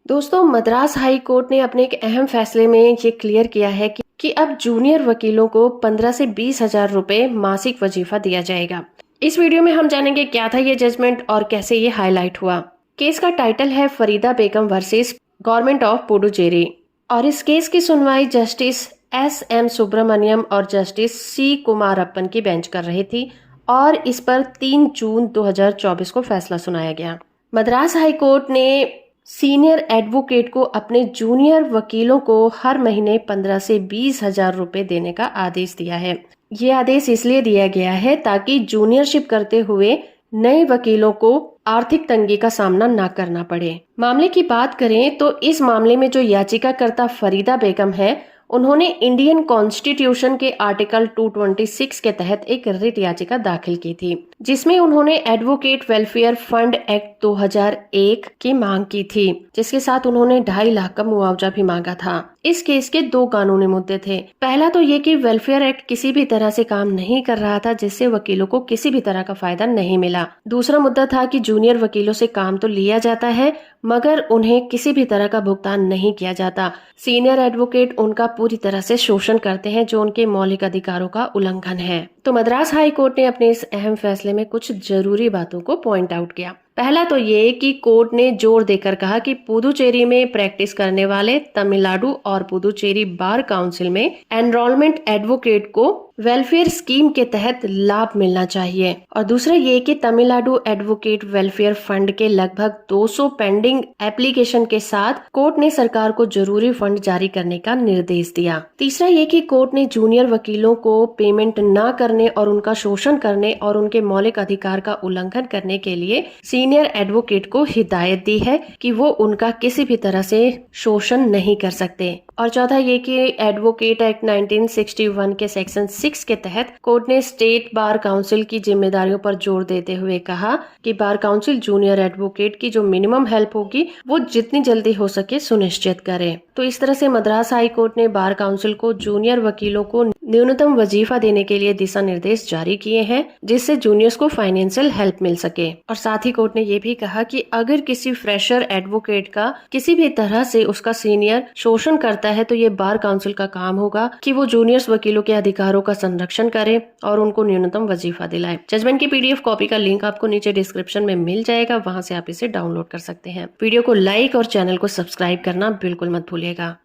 दोस्तों, Madras high court ने अपने एक अहम फैसले में ये क्लियर किया है कि अब जूनियर वकीलों को 15 से 20 हजार रुपए मासिक वजीफा दिया जाएगा। इस वीडियो में हम जानेंगे क्या था ये जजमेंट और कैसे ये हाईलाइट हुआ। केस का टाइटल है फरीदा बेगम वर्सेस गवर्नमेंट ऑफ पुडुचेरी और इस केस की सुनवाई जस्टिस एस.एम. सुब्रमण्यम और जस्टिस सी. कुमारप्पन की बेंच कर रही थी और इस पर 3 जून 2024 को फैसला सुनाया गया। मद्रास हाई कोर्ट ने सीनियर एडवोकेट को अपने जूनियर वकीलों को हर महीने 15 से 20 हजार रुपए देने का आदेश दिया है। ये आदेश इसलिए दिया गया है ताकि जूनियरशिप करते हुए नए वकीलों को आर्थिक तंगी का सामना न करना पड़े। मामले की बात करें तो इस मामले में जो याचिकाकर्ता फरीदा बेगम है, उन्होंने इंडियन कॉन्स्टिट्यूशन के आर्टिकल 226 के तहत एक रिट याचिका दाखिल की थी, जिसमें उन्होंने एडवोकेट वेलफेयर फंड एक्ट 2001 की मांग की थी, जिसके साथ उन्होंने 2.5 लाख का मुआवजा भी मांगा था। इस केस के 2 कानूनी मुद्दे थे। पहला तो ये कि वेलफेयर एक्ट किसी भी तरह से काम नहीं कर रहा था, जिससे वकीलों को किसी भी तरह का फायदा नहीं मिला। दूसरा मुद्दा था कि जूनियर वकीलों से काम तो लिया जाता है मगर उन्हें किसी भी तरह का भुगतान नहीं किया जाता। सीनियर एडवोकेट उनका पूरी तरह से शोषण करते हैं, जो उनके मौलिक अधिकारों का उल्लंघन है। तो मद्रास हाई कोर्ट ने अपने इस अहम फैसले में कुछ जरूरी बातों को पॉइंट आउट किया। पहला तो ये कि कोर्ट ने जोर देकर कहा कि पुदुचेरी में प्रैक्टिस करने वाले तमिलनाडु और पुदुचेरी बार काउंसिल में एनरोलमेंट एडवोकेट को वेलफेयर स्कीम के तहत लाभ मिलना चाहिए। और दूसरा ये कि तमिलनाडु एडवोकेट वेलफेयर फंड के लगभग 200 पेंडिंग एप्लीकेशन के साथ कोर्ट ने सरकार को जरूरी फंड जारी करने का निर्देश दिया। तीसरा ये कि कोर्ट ने जूनियर वकीलों को पेमेंट न करने और उनका शोषण करने और उनके मौलिक अधिकार का उल्लंघन करने के लिए सीनियर एडवोकेट को हिदायत दी है कि वो उनका किसी भी तरह से शोषण नहीं कर सकते। और चौथा ये कि एडवोकेट एक्ट 1961 के सेक्शन 6 के तहत कोर्ट ने स्टेट बार काउंसिल की जिम्मेदारियों पर जोर देते हुए कहा कि बार काउंसिल जूनियर एडवोकेट की जो मिनिमम हेल्प होगी वो जितनी जल्दी हो सके सुनिश्चित करे। तो इस तरह से मद्रास हाई कोर्ट ने बार काउंसिल को जूनियर वकीलों को न्यूनतम वजीफा देने के लिए दिशा निर्देश जारी किए हैं, जिससे जूनियर्स को फाइनेंशियल हेल्प मिल सके। और साथ ही कोर्ट ने ये भी कहा कि अगर किसी फ्रेशर एडवोकेट का किसी भी तरह से उसका सीनियर शोषण करता है तो ये बार काउंसिल का काम होगा कि वो जूनियर्स वकीलों के अधिकारों का संरक्षण करे और उनको न्यूनतम वजीफा दिलाए। जजमेंट की पीडीएफ कॉपी का लिंक आपको नीचे डिस्क्रिप्शन में मिल जाएगा, वहां से आप इसे डाउनलोड कर सकते हैं। वीडियो को लाइक और चैनल को सब्सक्राइब करना बिल्कुल मत भूलिएगा।